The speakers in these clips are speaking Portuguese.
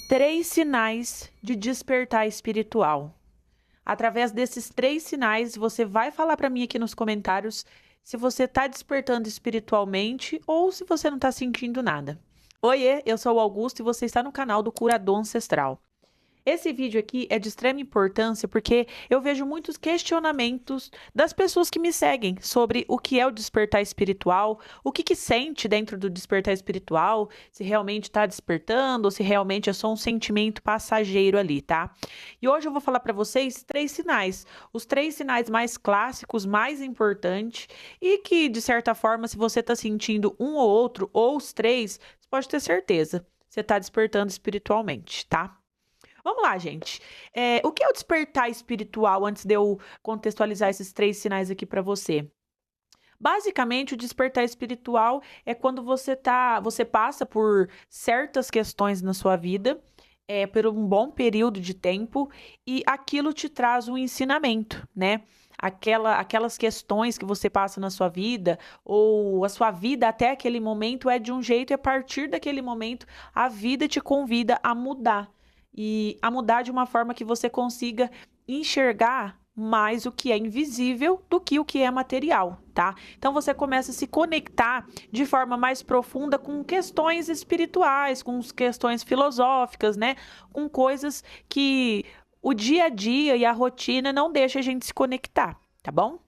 Três sinais de despertar espiritual. Através desses três sinais, você vai falar para mim aqui nos comentários se você está despertando espiritualmente ou se você não está sentindo nada. Oiê, eu sou o Augusto e você está no canal do Curador Ancestral. Esse vídeo aqui é de extrema importância porque eu vejo muitos questionamentos das pessoas que me seguem sobre o que é o despertar espiritual, o que sente dentro do despertar espiritual, se realmente está despertando ou se realmente é só um sentimento passageiro ali, tá? E hoje eu vou falar para vocês três sinais, os três sinais mais clássicos, mais importantes e que, de certa forma, se você está sentindo um ou outro, ou os três, você pode ter certeza, você está despertando espiritualmente, tá? Vamos lá, gente. O que é o despertar espiritual antes de eu contextualizar esses três sinais aqui para você? Basicamente, o despertar espiritual é quando você passa por certas questões na sua vida, por um bom período de tempo, e aquilo te traz um ensinamento, né? Aquelas questões que você passa na sua vida, ou a sua vida até aquele momento é de um jeito, e a partir daquele momento a vida te convida a mudar. E a mudar de uma forma que você consiga enxergar mais o que é invisível do que o que é material, tá? Então você começa a se conectar de forma mais profunda com questões espirituais, com questões filosóficas, né? Com coisas que o dia a dia e a rotina não deixa a gente se conectar, tá bom?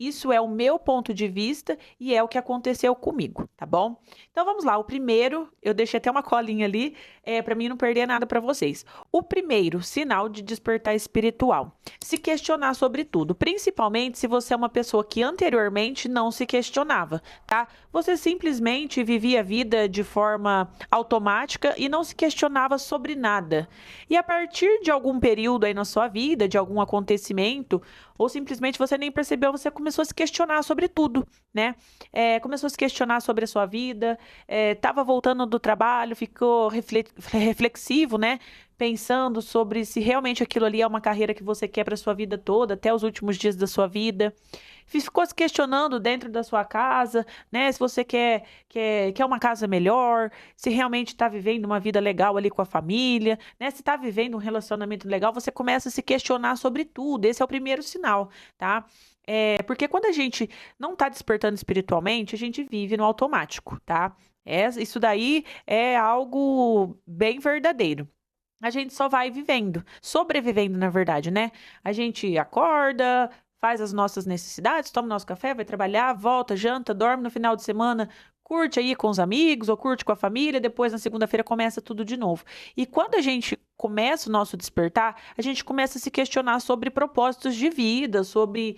Isso é o meu ponto de vista e é o que aconteceu comigo, tá bom? Então vamos lá. O primeiro, eu deixei até uma colinha ali, para mim não perder nada para vocês. O primeiro sinal de despertar espiritual: se questionar sobre tudo, principalmente se você é uma pessoa que anteriormente não se questionava, tá? Você simplesmente vivia a vida de forma automática e não se questionava sobre nada. E a partir de algum período aí na sua vida, de algum acontecimento, ou simplesmente você nem percebeu, você começou a se questionar sobre tudo, né? Começou a se questionar sobre a sua vida, estava voltando do trabalho, ficou reflexivo, né? Pensando sobre se realmente aquilo ali é uma carreira que você quer para sua vida toda, até os últimos dias da sua vida. Ficou se questionando dentro da sua casa, né? Se você quer uma casa melhor, se realmente está vivendo uma vida legal ali com a família, né? Se está vivendo um relacionamento legal, você começa a se questionar sobre tudo. Esse é o primeiro sinal, tá? Porque quando a gente não está despertando espiritualmente, a gente vive no automático, tá? Isso daí é algo bem verdadeiro. A gente só vai vivendo, sobrevivendo, na verdade, né? A gente acorda, faz as nossas necessidades, toma nosso café, vai trabalhar, volta, janta, dorme no final de semana, curte aí com os amigos ou curte com a família, depois na segunda-feira começa tudo de novo. E quando a gente começa o nosso despertar, a gente começa a se questionar sobre propósitos de vida, sobre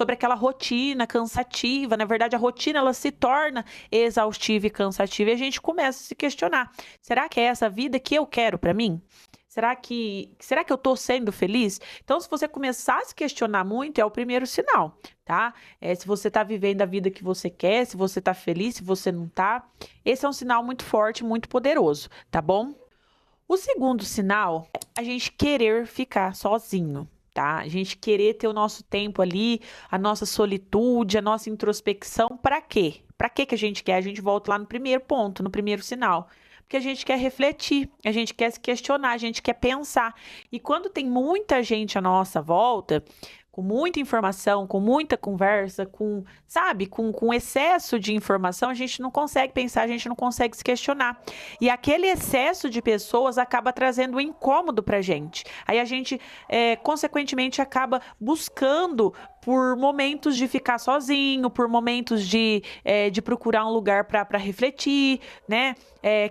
aquela rotina cansativa. Na verdade, a rotina ela se torna exaustiva e cansativa e a gente começa a se questionar: será que é essa vida que eu quero para mim? Será que eu estou sendo feliz? Então, se você começar a se questionar muito, é o primeiro sinal, tá? Se você está vivendo a vida que você quer, se você está feliz, se você não está. Esse é um sinal muito forte, muito poderoso, tá bom? O segundo sinal é a gente querer ficar sozinho, tá? A gente querer ter o nosso tempo ali, a nossa solitude, a nossa introspecção. Para quê? Para que a gente quer? A gente volta lá no primeiro ponto, no primeiro sinal. Porque a gente quer refletir, a gente quer se questionar, a gente quer pensar. E quando tem muita gente à nossa volta, com muita informação, com muita conversa, com excesso de informação, a gente não consegue pensar, a gente não consegue se questionar. E aquele excesso de pessoas acaba trazendo um incômodo pra gente. Aí a gente, consequentemente, acaba buscando por momentos de ficar sozinho, por momentos de procurar um lugar para refletir, né?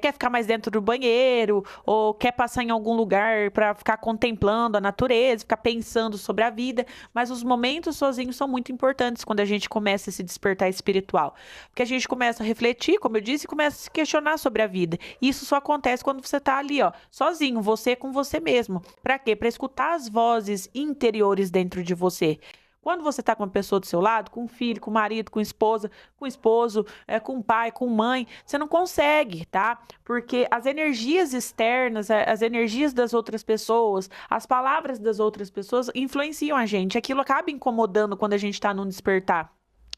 Quer ficar mais dentro do banheiro, ou quer passar em algum lugar para ficar contemplando a natureza, ficar pensando sobre a vida. Mas os momentos sozinhos são muito importantes quando a gente começa a se despertar espiritual. Porque a gente começa a refletir, como eu disse, e começa a se questionar sobre a vida. E isso só acontece quando você está ali, ó, sozinho, você com você mesmo. Para quê? Para escutar as vozes interiores dentro de você. Quando você está com uma pessoa do seu lado, com um filho, com um marido, com esposa, com esposo, com um pai, com mãe, você não consegue, tá? Porque as energias externas, as energias das outras pessoas, as palavras das outras pessoas influenciam a gente. Aquilo acaba incomodando quando a gente está num despertar.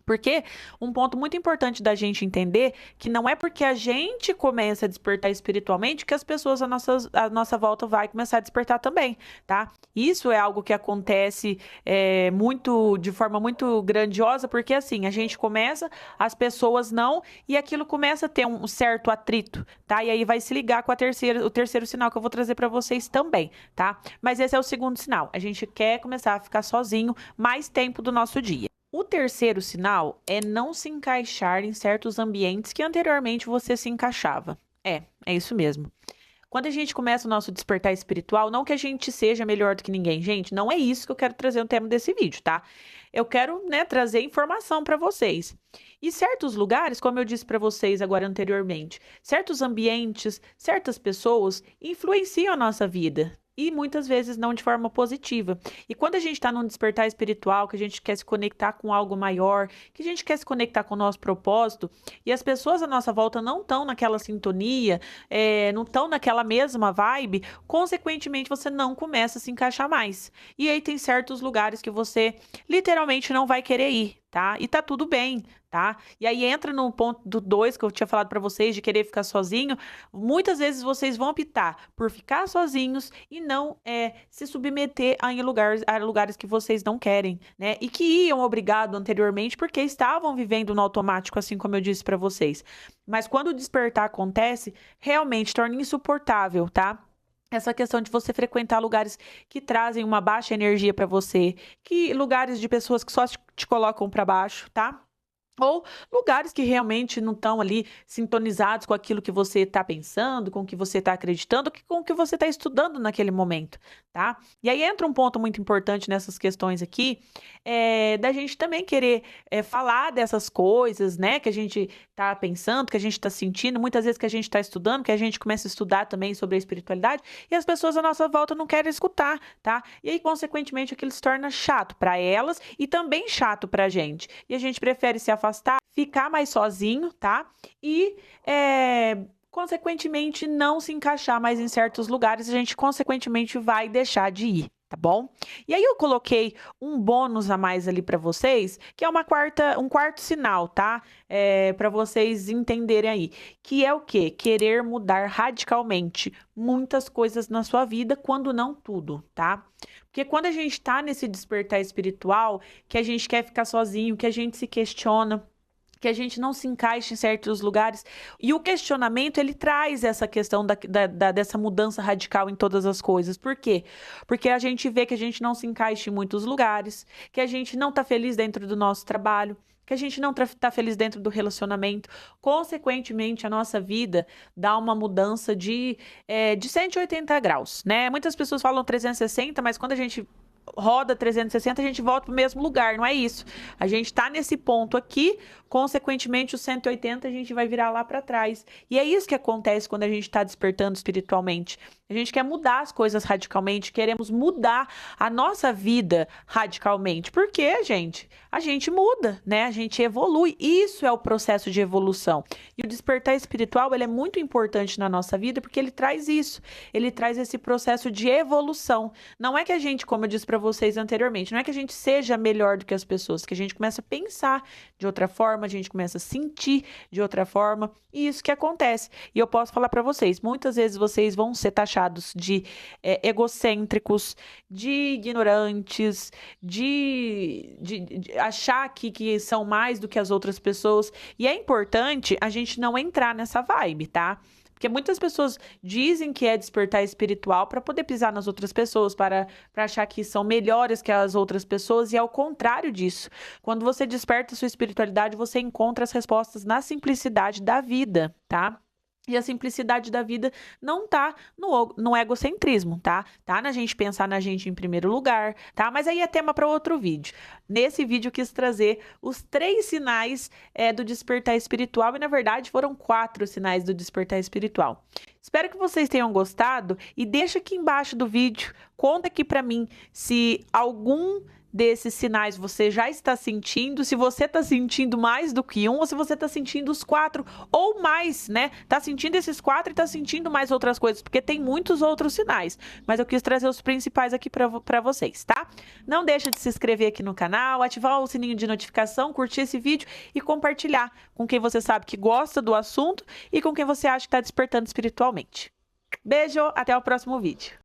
Porque um ponto muito importante da gente entender que não é porque a gente começa a despertar espiritualmente que as pessoas à nossa volta vai começar a despertar também, tá? Isso é algo que acontece de forma muito grandiosa, porque assim, a gente começa, as pessoas não, e aquilo começa a ter um certo atrito, tá? E aí vai se ligar com o terceiro sinal que eu vou trazer para vocês também, tá? Mas esse é o segundo sinal. A gente quer começar a ficar sozinho mais tempo do nosso dia. O terceiro sinal é não se encaixar em certos ambientes que anteriormente você se encaixava. É isso mesmo. Quando a gente começa o nosso despertar espiritual, não que a gente seja melhor do que ninguém, gente, não é isso que eu quero trazer no tema desse vídeo, tá? Eu quero, trazer informação para vocês. E certos lugares, como eu disse para vocês agora anteriormente, certos ambientes, certas pessoas influenciam a nossa vida. E muitas vezes não de forma positiva. E quando a gente está num despertar espiritual, que a gente quer se conectar com algo maior, que a gente quer se conectar com o nosso propósito, e as pessoas à nossa volta não estão naquela sintonia, não estão naquela mesma vibe, consequentemente você não começa a se encaixar mais. E aí tem certos lugares que você literalmente não vai querer ir, tá? E tá tudo bem, tá? E aí entra no ponto do 2 que eu tinha falado para vocês, de querer ficar sozinho. Muitas vezes vocês vão optar por ficar sozinhos e não se submeter a lugares que vocês não querem, né? E que iam obrigado anteriormente porque estavam vivendo no automático, assim como eu disse para vocês. Mas quando o despertar acontece, realmente torna insuportável, tá? Essa questão de você frequentar lugares que trazem uma baixa energia para você, que lugares de pessoas que só te colocam para baixo, tá? Ou lugares que realmente não estão ali sintonizados com aquilo que você está pensando, com o que você está acreditando, com o que você está estudando naquele momento, tá? E aí entra um ponto muito importante nessas questões aqui, da gente também querer falar dessas coisas, né? Que a gente está pensando, que a gente está sentindo, muitas vezes que a gente está estudando, que a gente começa a estudar também sobre a espiritualidade, e as pessoas à nossa volta não querem escutar, tá? E aí, consequentemente, aquilo se torna chato para elas e também chato para a gente. E a gente prefere se afastar, ficar mais sozinho, tá? E, consequentemente, não se encaixar mais em certos lugares, a gente, consequentemente, vai deixar de ir, tá bom? E aí eu coloquei um bônus a mais ali para vocês, que é um quarto sinal, tá? Para vocês entenderem aí, que é o quê? Querer mudar radicalmente muitas coisas na sua vida, quando não tudo, tá? Porque quando a gente tá nesse despertar espiritual, que a gente quer ficar sozinho, que a gente se questiona, que a gente não se encaixa em certos lugares. E o questionamento, ele traz essa questão dessa mudança radical em todas as coisas. Por quê? Porque a gente vê que a gente não se encaixa em muitos lugares, que a gente não está feliz dentro do nosso trabalho, que a gente não está feliz dentro do relacionamento. Consequentemente, a nossa vida dá uma mudança de 180 graus, né? Muitas pessoas falam 360, mas quando a gente roda 360, a gente volta para o mesmo lugar, não é isso. A gente está nesse ponto aqui, consequentemente, o 180 a gente vai virar lá para trás. E é isso que acontece quando a gente está despertando espiritualmente. A gente quer mudar as coisas radicalmente, queremos mudar a nossa vida radicalmente. Por quê, gente? A gente muda, né? A gente evolui. Isso é o processo de evolução. E o despertar espiritual, ele é muito importante na nossa vida porque ele traz isso. Ele traz esse processo de evolução. Não é que a gente, como eu disse para vocês anteriormente, não é que a gente seja melhor do que as pessoas, que a gente começa a pensar de outra forma, a gente começa a sentir de outra forma. E isso que acontece. E eu posso falar para vocês, muitas vezes vocês vão ser taxados de egocêntricos, de ignorantes, de achar que são mais do que as outras pessoas. E é importante a gente não entrar nessa vibe, tá? Porque muitas pessoas dizem que é despertar espiritual para poder pisar nas outras pessoas, para achar que são melhores que as outras pessoas, e é o contrário disso. Quando você desperta a sua espiritualidade, você encontra as respostas na simplicidade da vida, tá? E a simplicidade da vida não tá no egocentrismo, tá? Tá na gente pensar na gente em primeiro lugar, tá? Mas aí é tema para outro vídeo. Nesse vídeo eu quis trazer os 3 sinais do despertar espiritual, e na verdade foram 4 sinais do despertar espiritual. Espero que vocês tenham gostado e deixa aqui embaixo do vídeo, conta aqui para mim se algum desses sinais você já está sentindo, se você está sentindo mais do que um, ou se você está sentindo os 4 ou mais, né? Tá sentindo esses 4 e tá sentindo mais outras coisas, porque tem muitos outros sinais, mas eu quis trazer os principais aqui para vocês, tá? Não deixa de se inscrever aqui no canal, ativar o sininho de notificação, curtir esse vídeo e compartilhar com quem você sabe que gosta do assunto e com quem você acha que está despertando espiritualmente. Beijo, até o próximo vídeo.